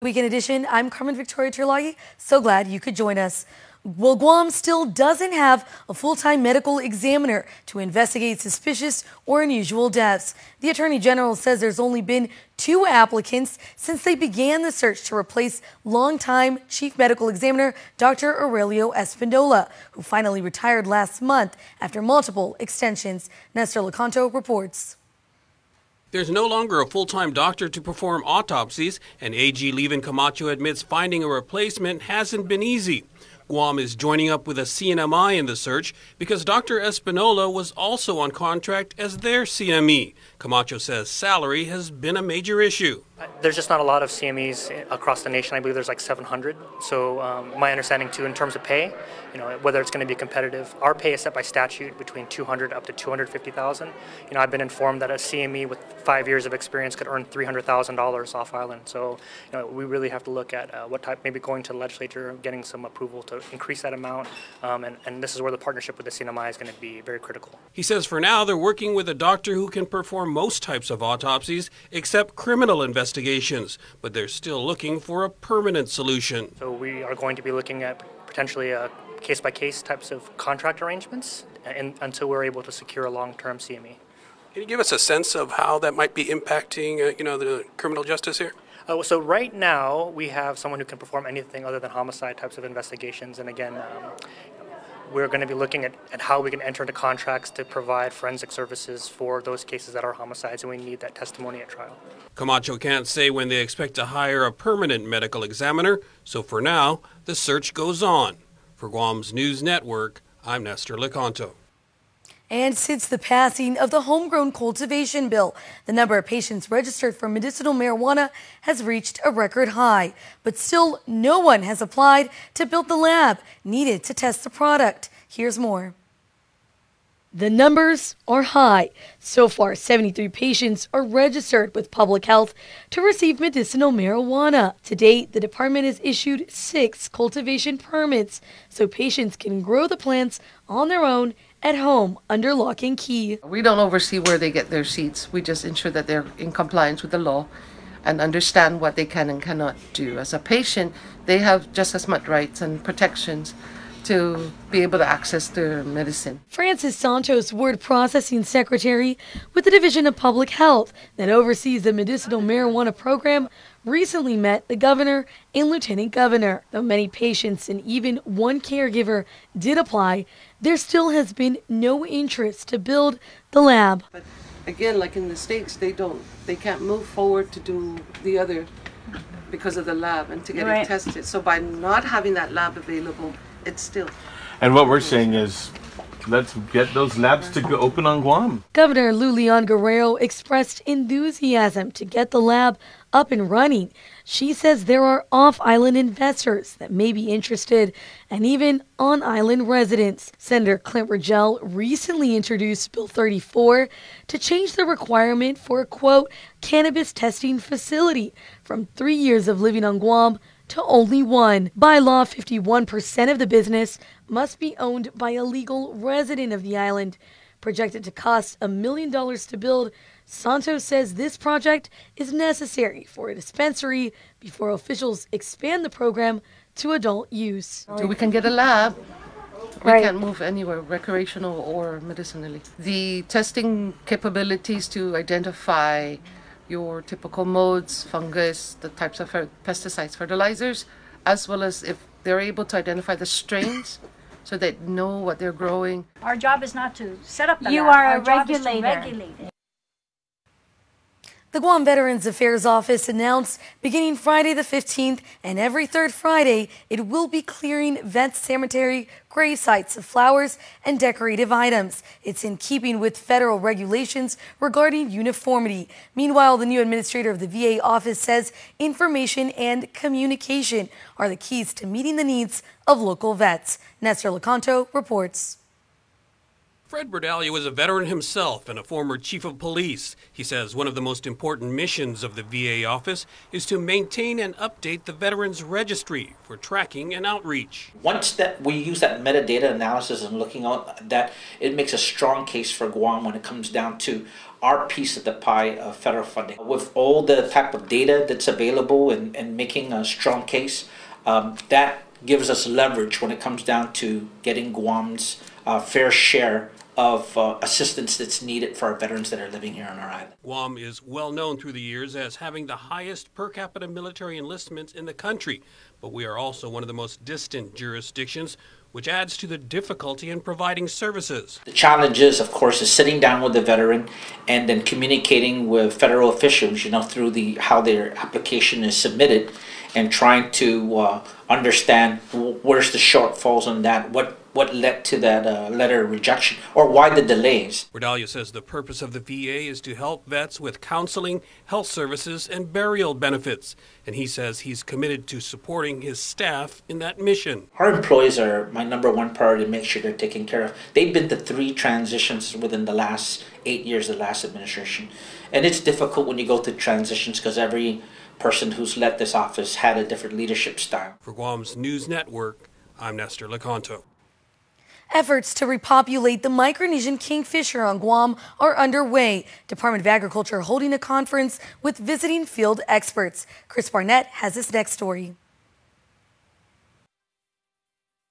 Weekend edition, I'm Carmen Victoria Terlagi. So glad you could join us. Well, Guam still doesn't have a full-time medical examiner to investigate suspicious or unusual deaths. The Attorney General says there's only been 2 applicants since they began the search to replace longtime Chief Medical Examiner Dr. Aurelio Espinola, who finally retired last month after multiple extensions. Nestor Lecanto reports. There's no longer a full-time doctor to perform autopsies, and AG Levin Camacho admits finding a replacement hasn't been easy. Guam is joining up with a CNMI in the search because Dr. Espinola was also on contract as their CME. Camacho says salary has been a major issue. There's just not a lot of CMEs across the nation. I believe there's like 700. So my understanding too, in terms of pay, whether it's going to be competitive, our pay is set by statute between $200,000 up to $250,000. I've been informed that a CME with 5 years of experience could earn $300,000 off island. So we really have to look at what type, maybe going to the legislature, getting some approval to increase that amount. And this is where the partnership with the CNMI is going to be very critical. He says for now they're working with a doctor who can perform most types of autopsies except criminal investigations, but they're still looking for a permanent solution. So we are going to be looking at potentially case-by-case types of contract arrangements until we're able to secure a long-term CME. Can you give us a sense of how that might be impacting, the criminal justice here? So right now we have someone who can perform anything other than homicide types of investigations, and again, we're going to be looking at how we can enter into contracts to provide forensic services for those cases that are homicides, and we need that testimony at trial. Camacho can't say when they expect to hire a permanent medical examiner, so for now, the search goes on. For Guam's News Network, I'm Nestor Lecanto. And since the passing of the homegrown cultivation bill, the number of patients registered for medicinal marijuana has reached a record high. But still, no one has applied to build the lab needed to test the product. Here's more. The numbers are high. So far, 73 patients are registered with public health to receive medicinal marijuana. To date, the department has issued 6 cultivation permits so patients can grow the plants on their own at home under lock and key. We don't oversee where they get their seeds. We just ensure that they're in compliance with the law and understand what they can and cannot do. As a patient, they have just as much rights and protections to be able to access their medicine. Francis Santos, word processing secretary with the Division of Public Health that oversees the medicinal marijuana program, recently met the governor and lieutenant governor. Though many patients and even one caregiver did apply, there still has been no interest to build the lab. But again, like in the States, they can't move forward to do the other because of the lab and to get it tested. So by not having that lab available, it's still. And what we're saying is, let's get those labs to go open on Guam. Governor Lulian Guerrero expressed enthusiasm to get the lab up and running. She says there are off-island investors that may be interested, and even on-island residents. Senator Clint Rogel recently introduced Bill 34 to change the requirement for a, quote, cannabis testing facility from 3 years of living on Guam to only 1. By law, 51% of the business must be owned by a legal resident of the island. Projected to cost $1 million to build, Santos says this project is necessary for a dispensary before officials expand the program to adult use. So we can get a lab. We can't move anywhere, recreational or medicinally. The testing capabilities to identify your typical modes, fungus, the types of pesticides, fertilizers, as well as if they're able to identify the strains so they know what they're growing. Our job is not to set up the lab. You are Our a job is to regulator. regulate it. The Guam Veterans Affairs Office announced beginning Friday the 15th and every third Friday, it will be clearing vet cemetery grave sites of flowers and decorative items. It's in keeping with federal regulations regarding uniformity. Meanwhile, the new administrator of the VA office says information and communication are the keys to meeting the needs of local vets. Nestor Lecanto reports. Fred Berdalia was a veteran himself and a former chief of police. He says one of the most important missions of the VA office is to maintain and update the Veterans Registry for tracking and outreach. Once that we use that metadata analysis and looking at that, it makes a strong case for Guam when it comes down to our piece of the pie of federal funding. With all the type of data that's available and making a strong case, that gives us leverage when it comes down to getting Guam's fair share of assistance that's needed for our veterans that are living here on our island. Guam is well known through the years as having the highest per capita military enlistments in the country, but we are also one of the most distant jurisdictions, which adds to the difficulty in providing services. The challenge is, of course, is sitting down with the veteran and then communicating with federal officials, through how their application is submitted, and trying to understand where's the shortfalls on that, what led to that letter of rejection, or why the delays. Berdalia says the purpose of the VA is to help vets with counseling, health services, and burial benefits. And he says he's committed to supporting his staff in that mission. Our employees are my number one priority to make sure they're taken care of. They've been to 3 transitions within the last 8 years of the last administration. And it's difficult when you go through transitions because every person who's led this office had a different leadership style. For Guam's News Network, I'm Nestor Lecanto. Efforts to repopulate the Micronesian Kingfisher on Guam are underway. Department of Agriculture holding a conference with visiting field experts. Chris Barnett has this next story.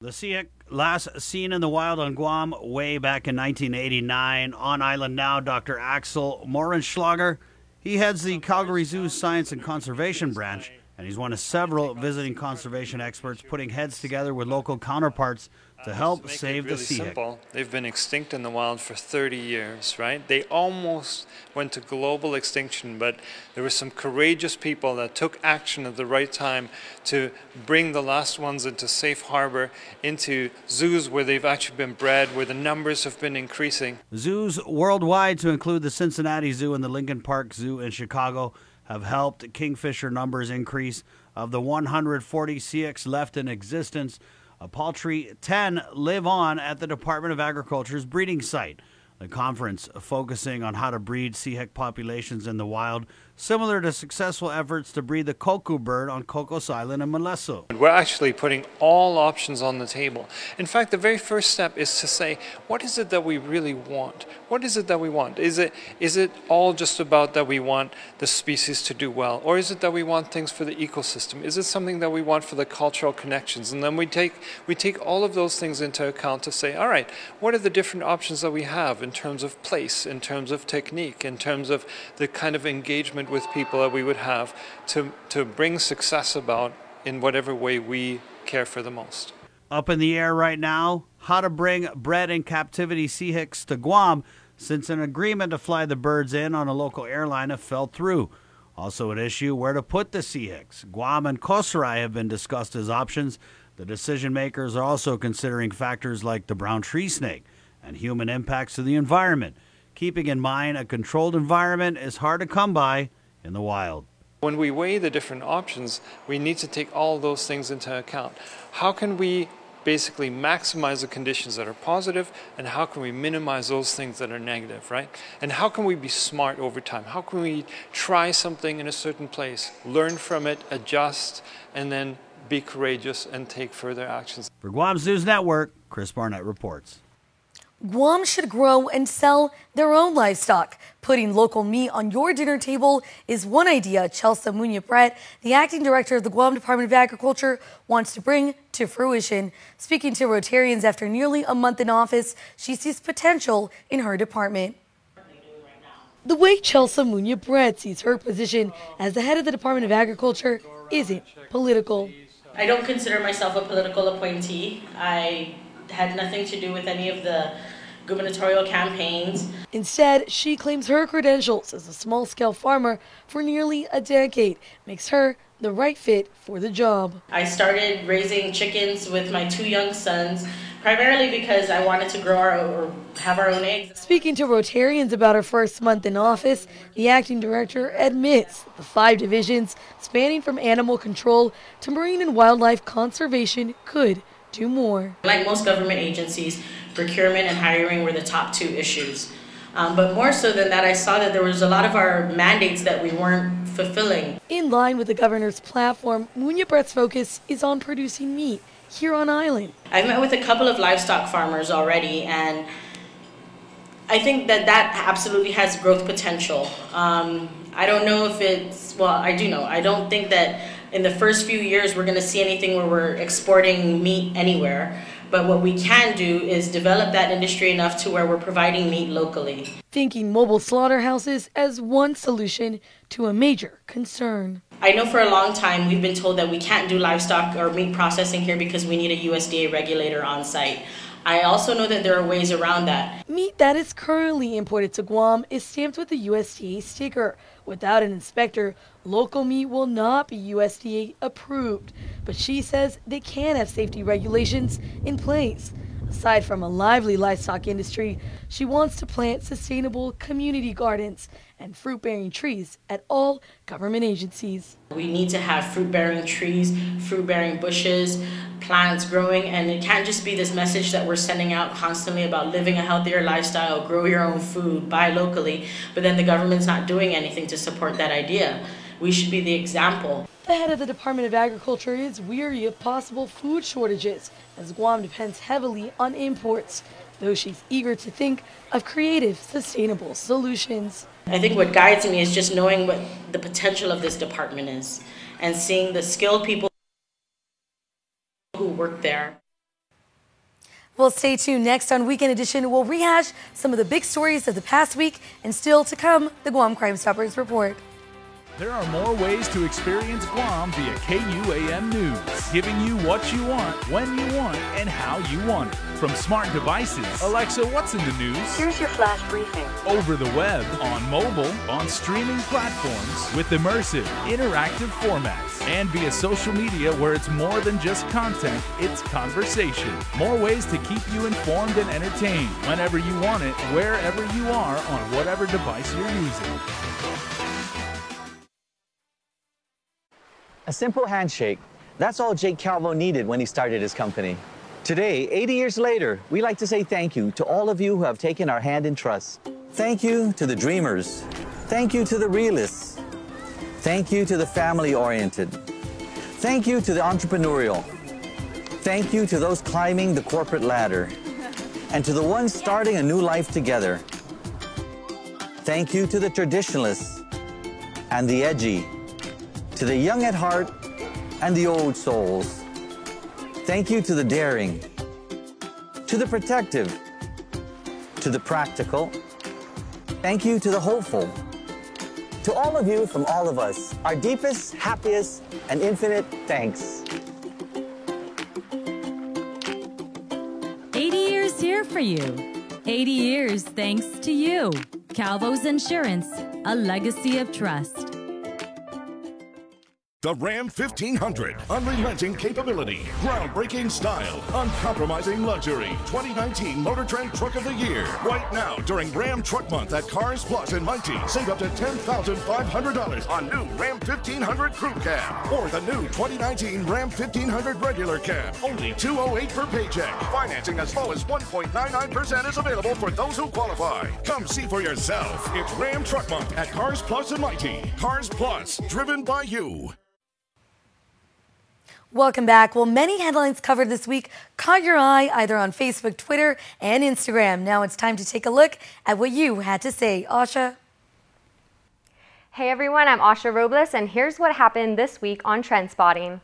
The Seahawk last seen in the wild on Guam way back in 1989. On island now, Dr. Axel Morenschlager. He heads the Calgary Zoo's Science and Conservation Branch, and he's one of several visiting conservation experts putting heads together with local counterparts to help save the sea hag. They've been extinct in the wild for 30 years, right? They almost went to global extinction, but there were some courageous people that took action at the right time to bring the last ones into safe harbor, into zoos where they've actually been bred, where the numbers have been increasing. Zoos worldwide, to include the Cincinnati Zoo and the Lincoln Park Zoo in Chicago, have helped kingfisher numbers increase. Of the 140 Seahawks left in existence, a paltry 10 live on at the Department of Agriculture's breeding site. The conference focusing on how to breed Seahawk populations in the wild, similar to successful efforts to breed the cuckoo bird on Cocos Island in Molesso. We're actually putting all options on the table. In fact, the very first step is to say, what is it that we really want? What is it that we want? Is it all just about that we want the species to do well? Or is it that we want things for the ecosystem? Is it something that we want for the cultural connections? And then we take all of those things into account to say, all right, what are the different options that we have in terms of place, in terms of technique, in terms of the kind of engagement with people that we would have to bring success about in whatever way we care for the most. Up in the air right now, how to bring bred in captivity Seahawks to Guam, since an agreement to fly the birds in on a local airline have fell through. Also at issue, where to put the Seahawks. Guam and Kosarai have been discussed as options. The decision makers are also considering factors like the brown tree snake and human impacts to the environment, keeping in mind a controlled environment is hard to come by in the wild. When we weigh the different options, we need to take all those things into account. How can we basically maximize the conditions that are positive, and how can we minimize those things that are negative, right? And how can we be smart over time? How can we try something in a certain place, learn from it, adjust, and then be courageous and take further actions? For Guam's News Network, Chris Barnett reports. Guam should grow and sell their own livestock. Putting local meat on your dinner table is one idea Chelsea Munya-Brett, the acting director of the Guam Department of Agriculture, wants to bring to fruition. Speaking to Rotarians after nearly a month in office, she sees potential in her department. The way Chelsea Munya-Brett sees her position as the head of the Department of Agriculture isn't political. I don't consider myself a political appointee. I had nothing to do with any of the gubernatorial campaigns. Instead, she claims her credentials as a small-scale farmer for nearly a decade makes her the right fit for the job. I started raising chickens with my 2 young sons, primarily because I wanted to grow have our own eggs. Speaking to Rotarians about her first month in office, the acting director admits the 5 divisions spanning from animal control to marine and wildlife conservation could do more. Like most government agencies, Procurement and hiring were the top two issues. But more so than that, I saw that there was a lot of our mandates that we weren't fulfilling. In line with the governor's platform, Munya Brett's focus is on producing meat here on island. I've met with a couple of livestock farmers already, and I think that absolutely has growth potential. I don't know if it's, well, I do know. I don't think that in the first few years we're going to see anything where we're exporting meat anywhere. But what we can do is develop that industry enough to where we're providing meat locally. Thinking mobile slaughterhouses as one solution to a major concern. I know for a long time we've been told that we can't do livestock or meat processing here because we need a USDA regulator on site. I also know that there are ways around that. Meat that is currently imported to Guam is stamped with the USDA sticker. Without an inspector, local meat will not be USDA approved. But she says they can have safety regulations in place. Aside from a lively livestock industry, she wants to plant sustainable community gardens and fruit-bearing trees at all government agencies. We need to have fruit-bearing trees, fruit-bearing bushes, plants growing, and it can't just be this message that we're sending out constantly about living a healthier lifestyle, grow your own food, buy locally, but then the government's not doing anything to support that idea. We should be the example. The head of the Department of Agriculture is weary of possible food shortages as Guam depends heavily on imports, though she's eager to think of creative, sustainable solutions. I think what guides me is just knowing what the potential of this department is and seeing the skilled people who work there. Well, stay tuned. Next on Weekend Edition, we'll rehash some of the big stories of the past week, and still to come, the Guam Crime Stoppers report. There are more ways to experience Guam via KUAM News, giving you what you want, when you want, and how you want it. From smart devices, Alexa, what's in the news? Here's your flash briefing. Over the web, on mobile, on streaming platforms, with immersive, interactive formats, and via social media where it's more than just content, it's conversation. More ways to keep you informed and entertained whenever you want it, wherever you are, on whatever device you're using. A simple handshake. That's all Jake Calvo needed when he started his company. Today, 80 years later, we like to say thank you to all of you who have taken our hand in trust. Thank you to the dreamers. Thank you to the realists. Thank you to the family-oriented. Thank you to the entrepreneurial. Thank you to those climbing the corporate ladder. And to the ones starting a new life together. Thank you to the traditionalists and the edgy. To the young at heart and the old souls. Thank you to the daring, to the protective, to the practical. Thank you to the hopeful. To all of you from all of us, our deepest, happiest, and infinite thanks. 80 years here for you. 80 years thanks to you. Calvo's Insurance, a legacy of trust. The Ram 1500, unrelenting capability, groundbreaking style, uncompromising luxury, 2019 Motor Trend Truck of the Year. Right now, during Ram Truck Month at Cars Plus in Mighty, save up to $10,500 on new Ram 1500 Crew Cab or the new 2019 Ram 1500 Regular Cab. Only $208 per paycheck. Financing as low as 1.99% is available for those who qualify. Come see for yourself. It's Ram Truck Month at Cars Plus in Mighty. Cars Plus, driven by you. Welcome back. Well, many headlines covered this week caught your eye either on Facebook, Twitter, and Instagram. Now it's time to take a look at what you had to say. Asha? Hey everyone, I'm Asha Robles, and here's what happened this week on Trend Spotting.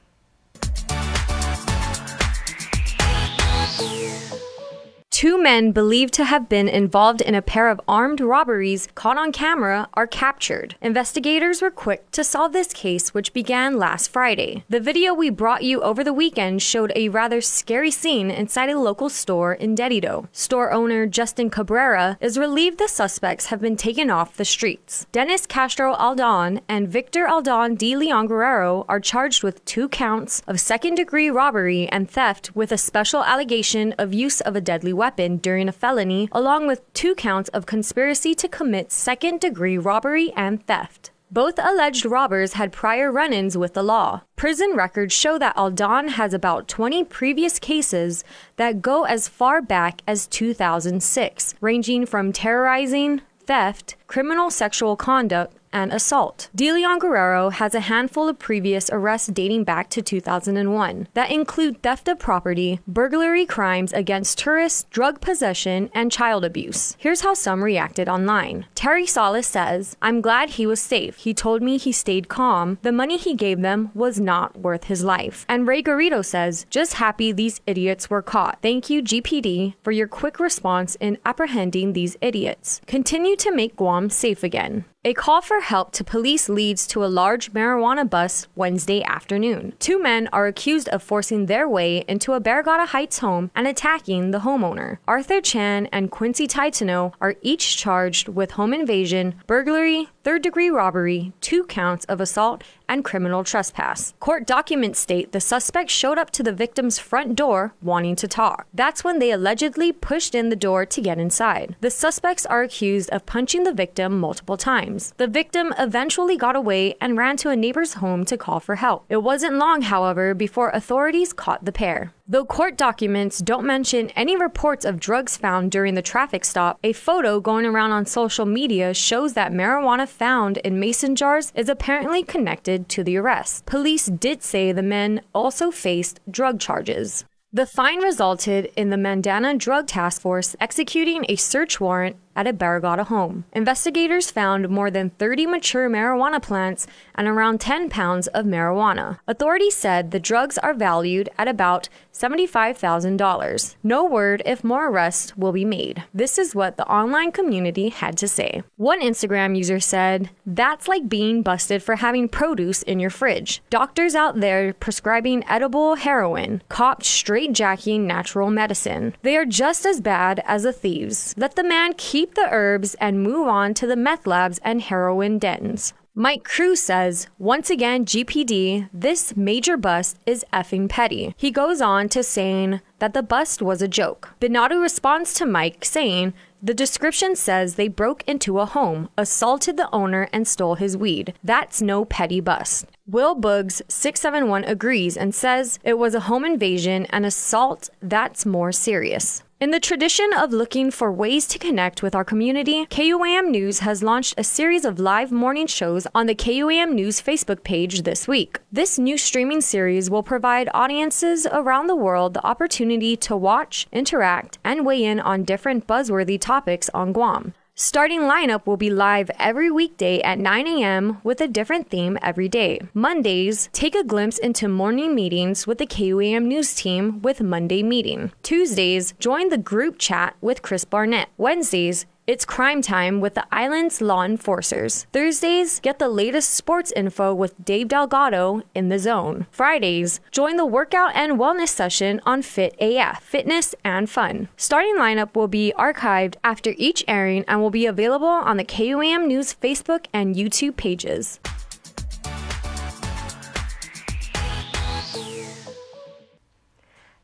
Two men believed to have been involved in a pair of armed robberies caught on camera are captured. Investigators were quick to solve this case, which began last Friday. The video we brought you over the weekend showed a rather scary scene inside a local store in Dedido. Store owner Justin Cabrera is relieved the suspects have been taken off the streets. Dennis Castro Aldon and Victor Aldon de Leon Guerrero are charged with 2 counts of second-degree robbery and theft with a special allegation of use of a deadly weapon during a felony, along with 2 counts of conspiracy to commit second-degree robbery and theft. Both alleged robbers had prior run-ins with the law. Prison records show that Aldan has about 20 previous cases that go as far back as 2006, ranging from terrorizing, theft, criminal sexual conduct, and assault. DeLeon Guerrero has a handful of previous arrests dating back to 2001 that include theft of property, burglary crimes against tourists, drug possession, and child abuse. Here's how some reacted online. Terry Salas says, "I'm glad he was safe. He told me he stayed calm. The money he gave them was not worth his life." And Ray Garrido says, "Just happy these idiots were caught. Thank you, GPD, for your quick response in apprehending these idiots. Continue to make Guam safe again." A call for help to police leads to a large marijuana bust Wednesday afternoon. Two men are accused of forcing their way into a Barragata Heights home and attacking the homeowner. Arthur Chan and Quincy Taitano are each charged with home invasion, burglary, third-degree robbery, 2 counts of assault, and criminal trespass. Court documents state the suspect showed up to the victim's front door wanting to talk. That's when they allegedly pushed in the door to get inside. The suspects are accused of punching the victim multiple times. The victim eventually got away and ran to a neighbor's home to call for help. It wasn't long, however, before authorities caught the pair. Though court documents don't mention any reports of drugs found during the traffic stop, a photo going around on social media shows that marijuana found in mason jars is apparently connected to the arrest. Police did say the men also faced drug charges. The fine resulted in the Mandana Drug Task Force executing a search warrant at a Barragata home. Investigators found more than 30 mature marijuana plants and around 10 pounds of marijuana. Authorities said the drugs are valued at about $75,000. No word if more arrests will be made. This is what the online community had to say. One Instagram user said, "That's like being busted for having produce in your fridge. Doctors out there prescribing edible heroin, cops straight-jacking natural medicine. They are just as bad as the thieves. Let the man keep the herbs and move on to the meth labs and heroin dens." Mike Cruz says, "Once again, GPD, this major bust is effing petty." He goes on to saying that the bust was a joke. Binadu responds to Mike saying, "The description says they broke into a home, assaulted the owner, and stole his weed. That's no petty bust." Will Buggs 671 agrees and says it was a home invasion and assault that's more serious. In the tradition of looking for ways to connect with our community, KUAM News has launched a series of live morning shows on the KUAM News Facebook page this week. This new streaming series will provide audiences around the world the opportunity to watch, interact, and weigh in on different buzzworthy topics on Guam. Starting lineup will be live every weekday at 9 a.m. with a different theme every day. Mondays, take a glimpse into morning meetings with the KUAM News team with Monday Meeting. Tuesdays, join the group chat with Chris Barnett. Wednesdays, it's crime time with the island's law enforcers. Thursdays, get the latest sports info with Dave Delgado in the zone. Fridays, join the workout and wellness session on Fit AF, fitness and fun. Starting lineup will be archived after each airing and will be available on the KUAM News Facebook and YouTube pages.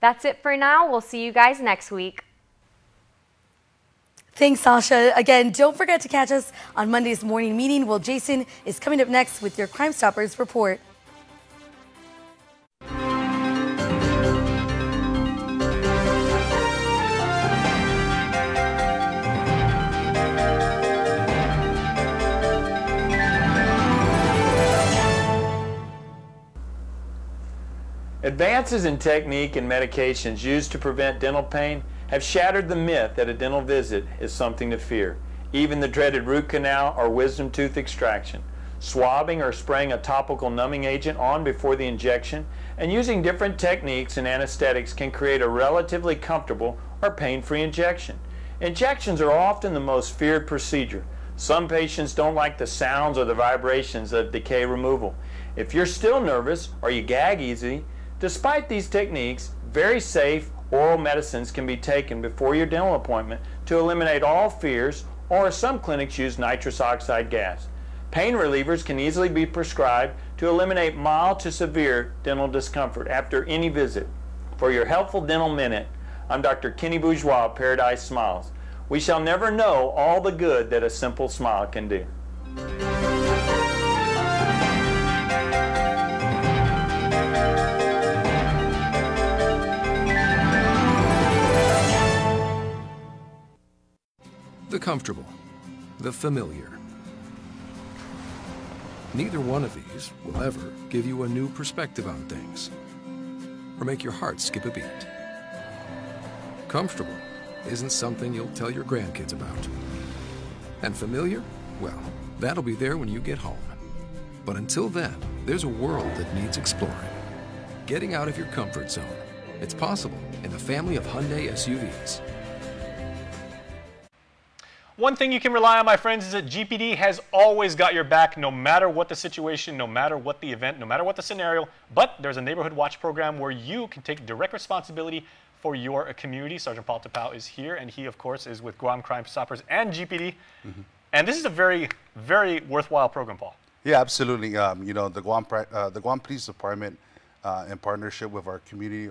That's it for now. We'll see you guys next week. Thanks, Sasha. Again, don't forget to catch us on Monday's morning meeting. Well, Jason is coming up next with your Crime Stoppers report. Advances in technique and medications used to prevent dental pain have shattered the myth that a dental visit is something to fear. Even the dreaded root canal or wisdom tooth extraction. Swabbing or spraying a topical numbing agent on before the injection and using different techniques and anesthetics can create a relatively comfortable or pain-free injection. Injections are often the most feared procedure. Some patients don't like the sounds or the vibrations of decay removal. If you're still nervous or you gag easily, despite these techniques, very safe oral medicines can be taken before your dental appointment to eliminate all fears, or some clinics use nitrous oxide gas. Pain relievers can easily be prescribed to eliminate mild to severe dental discomfort after any visit. For your Helpful Dental Minute, I'm Dr. Kenny Bourgeois of Paradise Smiles. We shall never know all the good that a simple smile can do. comfortable, the familiar. Neither one of these will ever give you a new perspective on things or make your heart skip a beat. Comfortable isn't something you'll tell your grandkids about. And familiar? Well, that'll be there when you get home. But until then, there's a world that needs exploring. Getting out of your comfort zone. It's possible in the family of Hyundai SUVs. One thing you can rely on, my friends, is that GPD has always got your back, no matter what the situation, no matter what the event, no matter what the scenario. But there's a Neighborhood Watch program where you can take direct responsibility for your community. Sergeant Paul Tapao is here, and he, of course, is with Guam Crime Stoppers and GPD. And this is a very, very worthwhile program, Paul. Yeah, absolutely. You know, the Guam Police Department, in partnership with our community,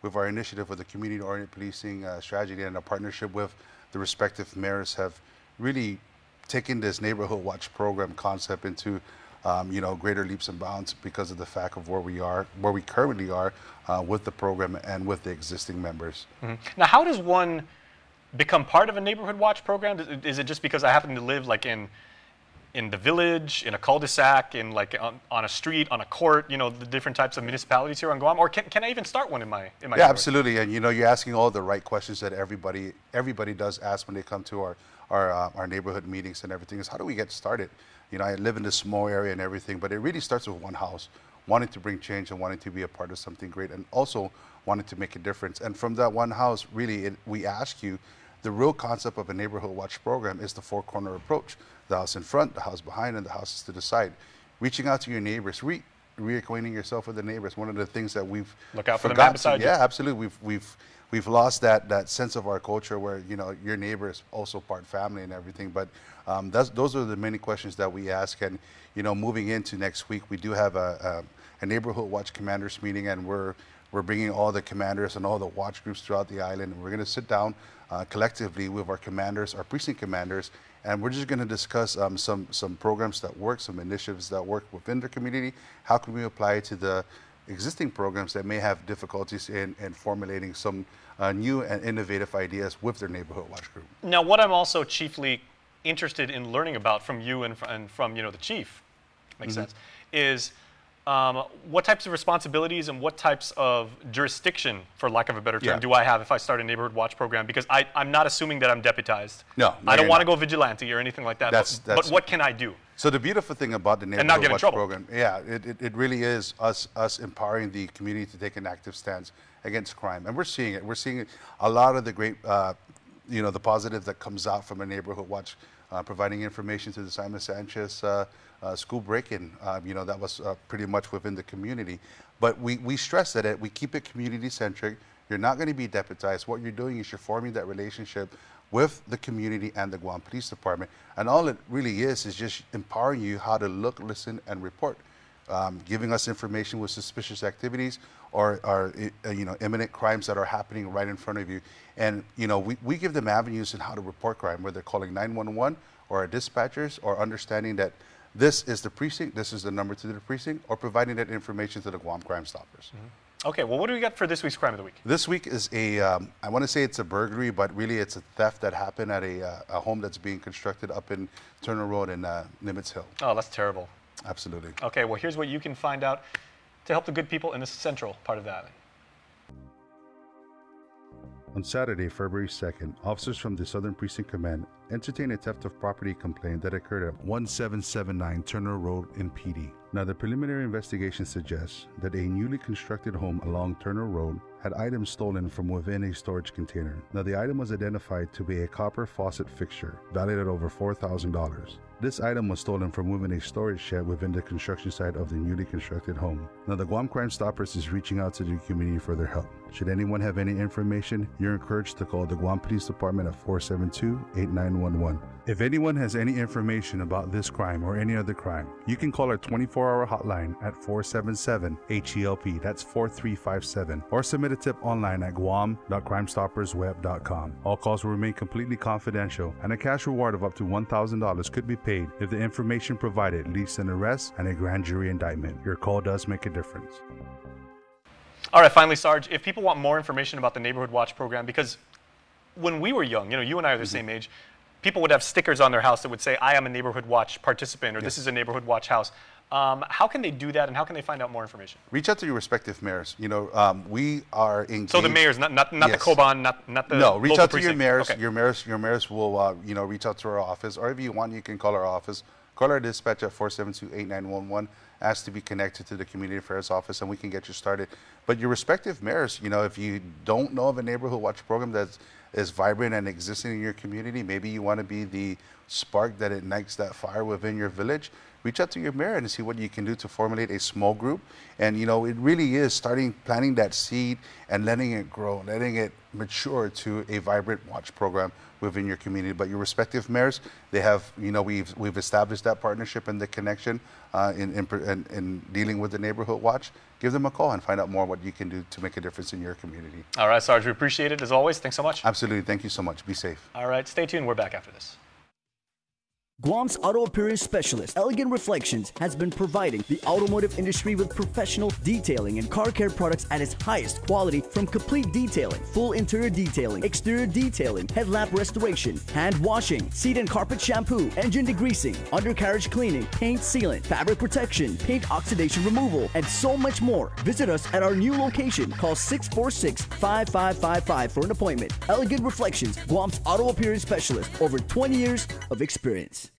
with our initiative with the community-oriented policing strategy, and a partnership with the respective mayors, have really taken this Neighborhood Watch program concept into you know, greater leaps and bounds because of the fact of where we currently are with the program and with the existing members. Now, how does one become part of a Neighborhood Watch program? Is it just because I happen to live like in the village, in a cul-de-sac, in like on a street, on a court, you know, the different types of municipalities here on Guam? Or can I even start one in my Yeah, absolutely. And you know, you're asking all the right questions that everybody does ask when they come to our neighborhood meetings and everything, is how do we get started? You know, I live in this small area and everything, but it really starts with one house, wanting to bring change and wanting to be a part of something great, and also wanting to make a difference. And from that one house, really, we ask you, the real concept of a Neighborhood Watch program is the four-corner approach. The house in front, the house behind, and the houses to the side. Reaching out to your neighbors, reacquainting yourself with the neighbors. One of the things that we've look out for the man beside you. Yeah, absolutely. We've lost that sense of our culture where, you know, your neighbor is also part family and everything. But those are the many questions that we ask. And you know, moving into next week, we do have a Neighborhood Watch Commanders meeting, and we're bringing all the commanders and all the watch groups throughout the island, and we're going to sit down collectively with our commanders, our precinct commanders, and we're just going to discuss some programs that work, some initiatives that work within the community. How can we apply it to the existing programs that may have difficulties in formulating some new and innovative ideas with their Neighborhood Watch group? Now, what I'm also chiefly interested in learning about from you and from you know, the chief, makes sense, is what types of responsibilities and what types of jurisdiction, for lack of a better term, do I have if I start a Neighborhood Watch program? Because I'm not assuming that I'm deputized. No, I don't want to go vigilante or anything like that. But what can I do? So the beautiful thing about the Neighborhood Watch program, it really is us empowering the community to take an active stance against crime, and we're seeing it. We're seeing a lot of the great, you know, the positive that comes out from a Neighborhood Watch, providing information to the Simon Sanchez school break-in. You know, that was pretty much within the community. But we stress that we keep it community-centric. You're not going to be deputized. What you're doing is you're forming that relationship with the community and the Guam Police Department. And all it really is just empowering you how to look, listen, and report. Giving us information with suspicious activities or you know, imminent crimes that are happening right in front of you. And you know, we give them avenues in how to report crime, whether calling 911 or our dispatchers, or understanding that this is the precinct, this is the number to the precinct, or providing that information to the Guam Crime Stoppers. Okay, well, what do we got for this week's Crime of the Week? This week is I want to say it's a burglary, but really it's a theft that happened at a home that's being constructed up in Turner Road in Nimitz Hill. Oh, that's terrible. Absolutely. Okay, well, here's what you can find out to help the good people in the central part of the island. On Saturday, February 2nd, officers from the Southern Precinct Command entertained a theft of property complaint that occurred at 1779 Turner Road in PD. Now, the preliminary investigation suggests that a newly constructed home along Turner Road had items stolen from within a storage container. Now, the item was identified to be a copper faucet fixture, valued at over $4,000. This item was stolen from within a storage shed within the construction site of the newly constructed home. Now, the Guam Crime Stoppers is reaching out to the community for their help. Should anyone have any information, you're encouraged to call the Guam Police Department at 472-8911. If anyone has any information about this crime or any other crime, you can call our 24-hour hotline at 477-HELP, that's 4357, or submit a tip online at guam.crimestoppersweb.com. All calls will remain completely confidential, and a cash reward of up to $1,000 could be paid if the information provided leads to an arrest and a grand jury indictment. Your call does make a difference. All right, finally, Sarge, if people want more information about the Neighborhood Watch program, because when we were young, you know, you and I are the same age, people would have stickers on their house that would say, I am a Neighborhood Watch participant, or this is a Neighborhood Watch house. How can they do that, and how can they find out more information? Reach out to your respective mayors. You know, we are engaged. So the mayors, not yes. the Koban, not the No, reach local out to precinct. your mayors. Okay. Your mayors will, you know, reach out to our office, or if you want, you can call our office. Call our dispatch at 472-8911. Ask to be connected to the community affairs office, and we can get you started. But your respective mayors, you know, if you don't know of a Neighborhood Watch program that is vibrant and existing in your community, maybe you want to be the spark that ignites that fire within your village. Reach out to your mayor and see what you can do to formulate a small group. And, you know, it really is planting that seed and letting it grow, letting it mature to a vibrant watch program within your community. But your respective mayors, they have, you know, we've established that partnership and the connection in dealing with the Neighborhood Watch. Give them a call and find out more what you can do to make a difference in your community. All right, Sarge, we appreciate it as always. Thanks so much. Absolutely. Thank you so much. Be safe. All right, stay tuned. We're back after this. Guam's auto appearance specialist, Elegant Reflections, has been providing the automotive industry with professional detailing and car care products at its highest quality, from complete detailing, full interior detailing, exterior detailing, headlamp restoration, hand washing, seat and carpet shampoo, engine degreasing, undercarriage cleaning, paint sealant, fabric protection, paint oxidation removal, and so much more. Visit us at our new location. Call 646-5555 for an appointment. Elegant Reflections, Guam's auto appearance specialist, over 20 years of experience.